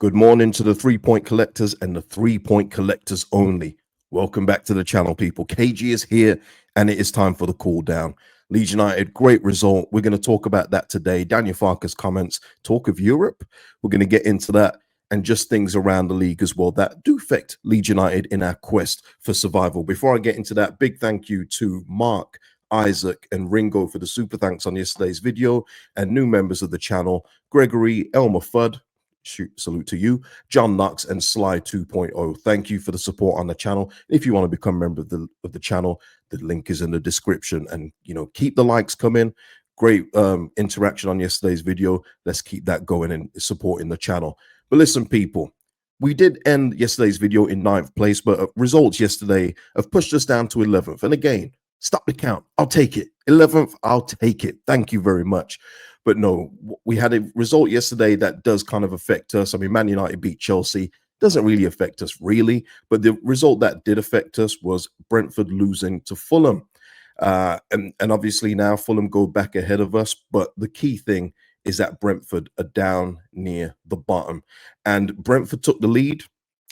Good morning to the 3-point collectors and the 3-point collectors only. Welcome back to the channel, people. KG is here and it is time for the cool down. Leeds United, great result. We're going to talk about that today. Daniel Farke's comments, talk of Europe. We're going to get into that and just things around the league as well that do affect Leeds United in our quest for survival. Before I get into that, big thank you to Mark, Isaac, and Ringo for the super thanks on yesterday's video, and new members of the channel, Gregory, Elmer Fudd, salute to you, John Knox, and Sly 2.0. Thank you for the support on the channel. If you want to become a member of the channel, the link is in the description. And keep the likes coming. Great interaction on yesterday's video. Let's keep that going and supporting the channel. But listen, people, we did end yesterday's video in 9th place, but results yesterday have pushed us down to 11th. And again, stop the count. I'll take it. 11th, I'll take it. Thank you very much. But no, we had a result yesterday that does kind of affect us. I mean, Man United beat Chelsea. Doesn't really affect us, really. But the result that did affect us was Brentford losing to Fulham. And obviously now Fulham go back ahead of us. But the key thing is that Brentford are down near the bottom. And Brentford took the lead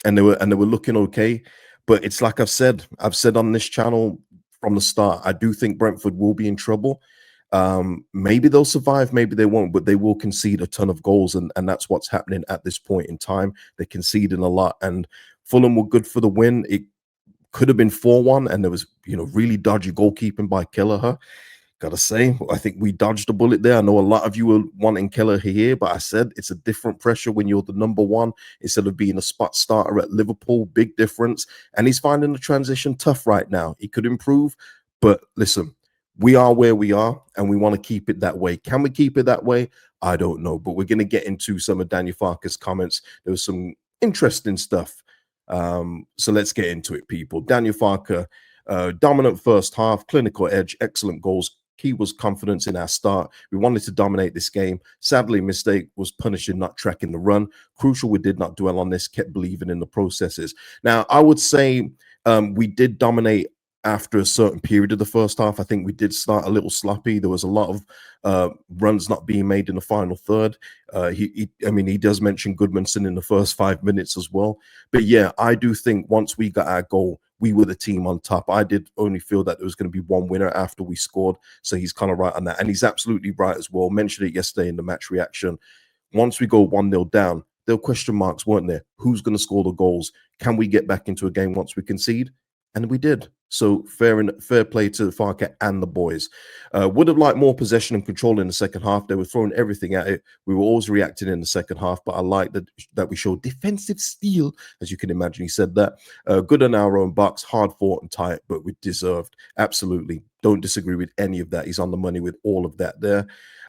and they were looking okay. But it's like I've said on this channel from the start, I do think Brentford will be in trouble. Maybe they'll survive, maybe they won't, but they will concede a ton of goals, and that's what's happening at this point in time. They're conceding a lot, and Fulham were good for the win. It could have been 4-1, and there was really dodgy goalkeeping by Kelleher. Gotta say, I think we dodged a bullet there. I know a lot of you were wanting Kelleher here, but I said it's a different pressure when you're the number one instead of being a spot starter at Liverpool. Big difference, and he's finding the transition tough right now. He could improve, but listen, we are where we are, and we want to keep it that way. Can we keep it that way? I don't know, but we're going to get into some of Daniel Farke's comments. There was some interesting stuff. So let's get into it, people. Daniel Farke, dominant first half, clinical edge, excellent goals. Key was confidence in our start. We wanted to dominate this game. Sadly, mistake was punishing not tracking the run. Crucial, we did not dwell on this, kept believing in the processes. Now, I would say we did dominate after a certain period of the first half. I think we did start a little sloppy. There was a lot of runs not being made in the final third. He does mention Goodmanson in the first 5 minutes as well. But yeah, I do think once we got our goal, we were the team on top. I did only feel that there was going to be one winner after we scored. So he's kind of right on that. And he's absolutely right as well. Mentioned it yesterday in the match reaction. Once we go 1-0 down, there were question marks, weren't there? Who's going to score the goals? Can we get back into a game once we concede? And we did. So fair play to Farke and the boys. Would have liked more possession and control in the second half. They were throwing everything at it. We were always reacting in the second half, but I like that we showed defensive steel, as you can imagine. He said that. Good on our own box, hard fought and tight, but we deserved. Absolutely. Don't disagree with any of that. He's on the money with all of that there.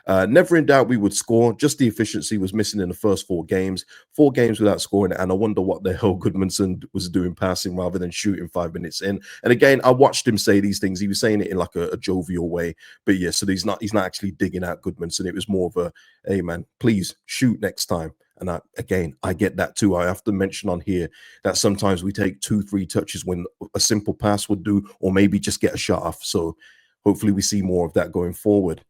Never in doubt we would score. Just the efficiency was missing in the first 4 games. 4 games without scoring, and I wonder what the hell Goodmanson was doing passing rather than shooting 5 minutes in. And again, I watched him say these things. He was saying it in like a jovial way. But yeah, so he's not actually digging out Goodmanson. It was more of a, hey man, please shoot next time. And I get that too. I have to mention on here that sometimes we take 2-3 touches when a simple pass would do, or maybe just get a shot off. So hopefully we see more of that going forward.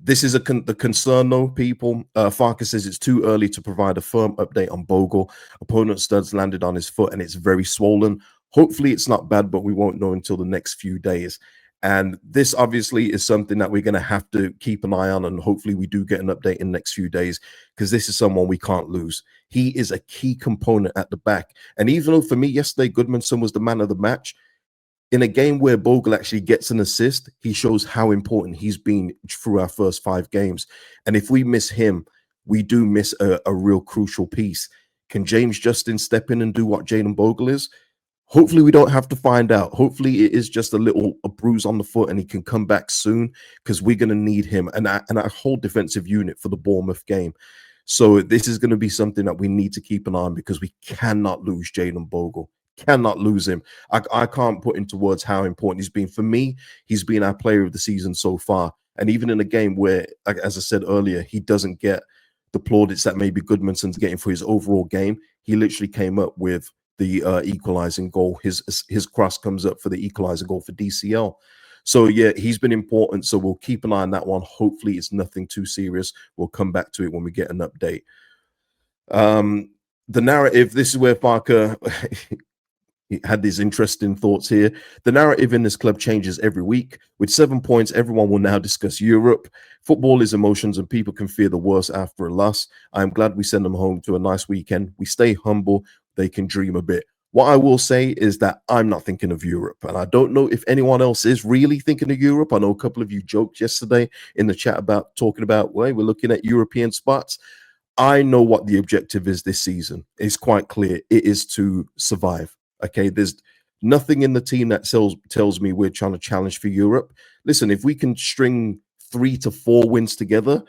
This is the concern though, people. Farke says it's too early to provide a firm update on Bogle. Opponent studs landed on his foot and it's very swollen. Hopefully it's not bad, but we won't know until the next few days. And this obviously is something that we're going to have to keep an eye on, and hopefully we do get an update in the next few days, because this is someone we can't lose. He is a key component at the back. And even though for me yesterday Goodmanson was the man of the match, in a game where Bogle actually gets an assist, he shows how important he's been through our first 5 games. And if we miss him, we do miss a real crucial piece. Can James Justin step in and do what Jayden Bogle is? Hopefully we don't have to find out. Hopefully it is just a bruise on the foot and he can come back soon, because we're going to need him and our whole defensive unit for the Bournemouth game. So this is going to be something that we need to keep an eye on, because we cannot lose Jayden Bogle. Cannot lose him. I can't put into words how important he's been. For me, he's been our player of the season so far. And even in a game where, as I said earlier, he doesn't get the plaudits that maybe Goodmanson's getting for his overall game, he literally came up with the equalizing goal. His cross comes up for the equalizing goal for DCL. So yeah, he's been important. So we'll keep an eye on that one. Hopefully it's nothing too serious. We'll come back to it when we get an update. Um, the narrative, this is where Farke he had these interesting thoughts here. The narrative in this club changes every week. With 7 points, everyone will now discuss Europe. Football is emotions, and people can fear the worst after a loss. I'm glad we send them home to a nice weekend. We stay humble. They can dream a bit. What I will say is that I'm not thinking of Europe, and I don't know if anyone else is really thinking of Europe. I know a couple of you joked yesterday in the chat about talking about, well, we're looking at European spots. I know what the objective is this season. It's quite clear. It is to survive. Okay. There's nothing in the team that tells me we're trying to challenge for Europe. Listen, if we can string 3 to 4 wins together,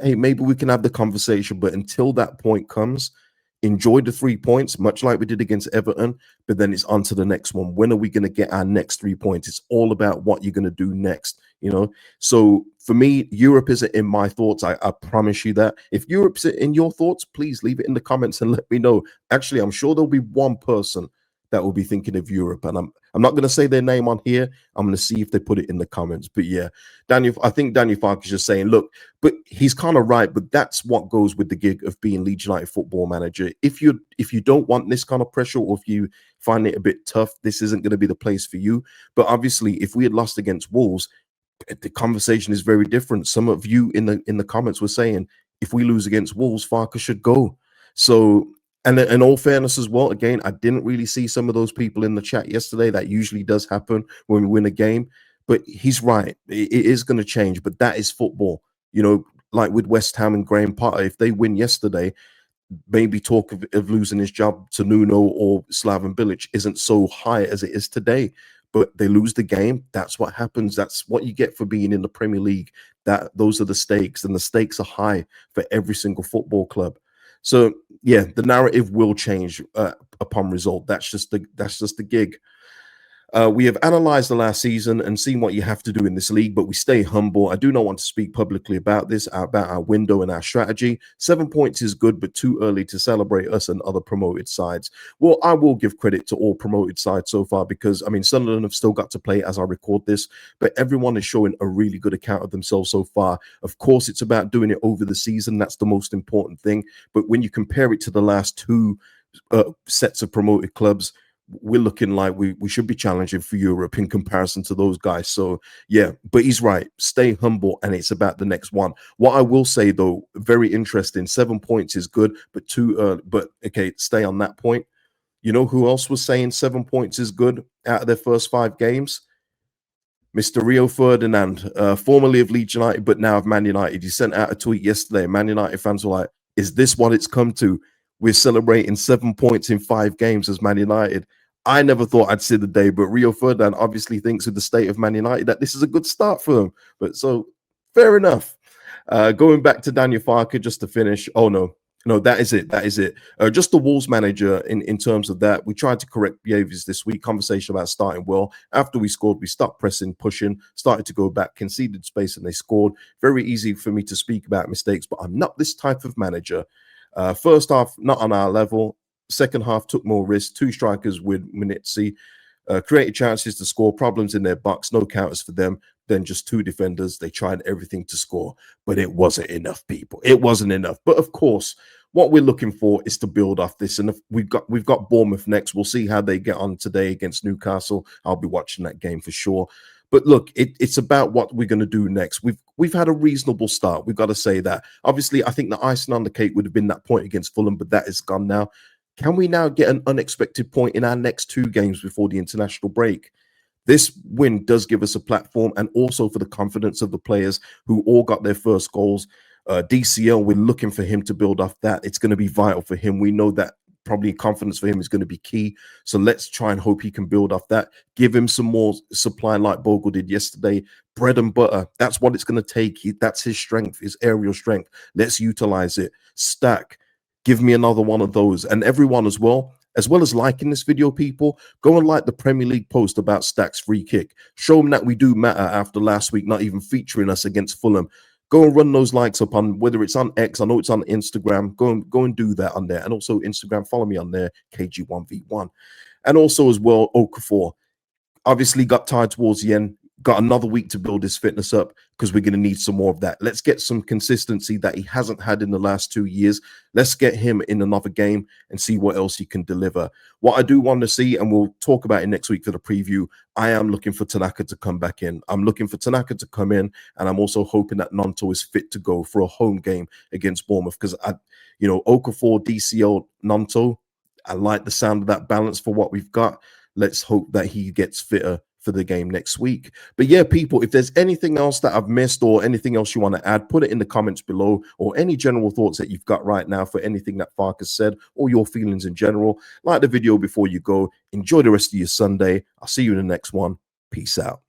hey, maybe we can have the conversation. But until that point comes, enjoy the 3 points, much like we did against Everton. But then it's on to the next one. When are we going to get our next 3 points? It's all about what you're going to do next, you know? So for me, Europe isn't in my thoughts. I promise you that. If Europe's in your thoughts, please leave it in the comments and let me know. Actually, I'm sure there'll be one person that will be thinking of Europe. And I'm not going to say their name on here. I'm going to see if they put it in the comments. But yeah, I think Daniel Farke is just saying, look, but he's kind of right. But that's what goes with the gig of being Leeds United football manager. If you don't want this kind of pressure, or if you find it a bit tough, this isn't going to be the place for you. But obviously, if we had lost against Wolves, the conversation is very different. Some of you in the comments were saying, if we lose against Wolves, Farke should go. So, and in all fairness as well, again, I didn't really see some of those people in the chat yesterday. That usually does happen when we win a game. But he's right. It is going to change, but that is football. You know, like with West Ham and Graham Potter, if they win yesterday, maybe talk of losing his job to Nuno or Slaven Bilic isn't so high as it is today. But they lose the game. That's what happens. That's what you get for being in the Premier League. Those are the stakes, and the stakes are high for every single football club. So yeah, the narrative will change upon result. That's just the gig. We have analyzed the last season and seen what you have to do in this league, but we stay humble. I do not want to speak publicly about this, about our window and our strategy. 7 points is good, but too early to celebrate us and other promoted sides. Well, I will give credit to all promoted sides so far because, I mean, Sunderland have still got to play as I record this, but everyone is showing a really good account of themselves so far. Of course, it's about doing it over the season. That's the most important thing. But when you compare it to the last two sets of promoted clubs, we're looking like we should be challenging for Europe in comparison to those guys. So yeah, but he's right. Stay humble, and it's about the next one. What I will say though, very interesting. 7 points is good, but but okay, stay on that point. You know who else was saying 7 points is good out of their first 5 games? Mr. Rio Ferdinand, formerly of Leeds United, but now of Man United. He sent out a tweet yesterday. Man United fans were like, is this what it's come to? We're celebrating 7 points in 5 games as Man United. I never thought I'd see the day, but Rio Ferdinand obviously thinks with the state of Man United that this is a good start for them. But so, fair enough. Going back to Daniel Farke just to finish. Oh, no, that is it. That is it. Just the Wolves manager in terms of that. We tried to correct behaviors this week. Conversation about starting well. After we scored, we stopped pressing, pushing, started to go back, conceded space, and they scored. Very easy for me to speak about mistakes, but I'm not this type of manager. First half, not on our level. Second half, took more risks. 2 strikers with Minitzi. Created chances to score, problems in their box, no counters for them. Then just 2 defenders. They tried everything to score, but it wasn't enough, people. It wasn't enough. But of course, what we're looking for is to build off this. And if we've got Bournemouth next. We'll see how they get on today against Newcastle. I'll be watching that game for sure. But look, it's about what we're going to do next. We've had a reasonable start. We've got to say that. Obviously, I think the icing on the cake would have been that point against Fulham, but that is gone now. Can we now get an unexpected point in our next 2 games before the international break? This win does give us a platform, and also for the confidence of the players who all got their first goals. DCL, we're looking for him to build off that. It's going to be vital for him. We know that probably confidence for him is going to be key. So let's try and hope he can build off that. Give him some more supply like Bogle did yesterday. Bread and butter. That's what it's going to take. That's his strength, his aerial strength. Let's utilize it. Stack. Give me another one of those. And everyone as well as liking this video, people, go and like the Premier League post about Stack's free kick. Show them that we do matter after last week not even featuring us against Fulham. Go and run those likes up on, whether it's on X, I know it's on Instagram. Go and do that on there. And also Instagram, follow me on there, KG1V1. And also as well, Okafor obviously got tired towards the end. got another week to build his fitness up because we're going to need some more of that. Let's get some consistency that he hasn't had in the last 2 years. Let's get him in another game and see what else he can deliver. What I do want to see, and we'll talk about it next week for the preview, I am looking for Tanaka to come back in. I'm looking for Tanaka to come in, and I'm also hoping that Nanto is fit to go for a home game against Bournemouth, because Okafor, DCL, Nanto, I like the sound of that balance for what we've got. Let's hope that he gets fitter for the game next week. But yeah, people, if there's anything else that I've missed or anything else you want to add, put it in the comments below, or any general thoughts that you've got right now for anything that Farke has said, or your feelings in general. Like the video before you go. Enjoy the rest of your Sunday. I'll see you in the next one. Peace out.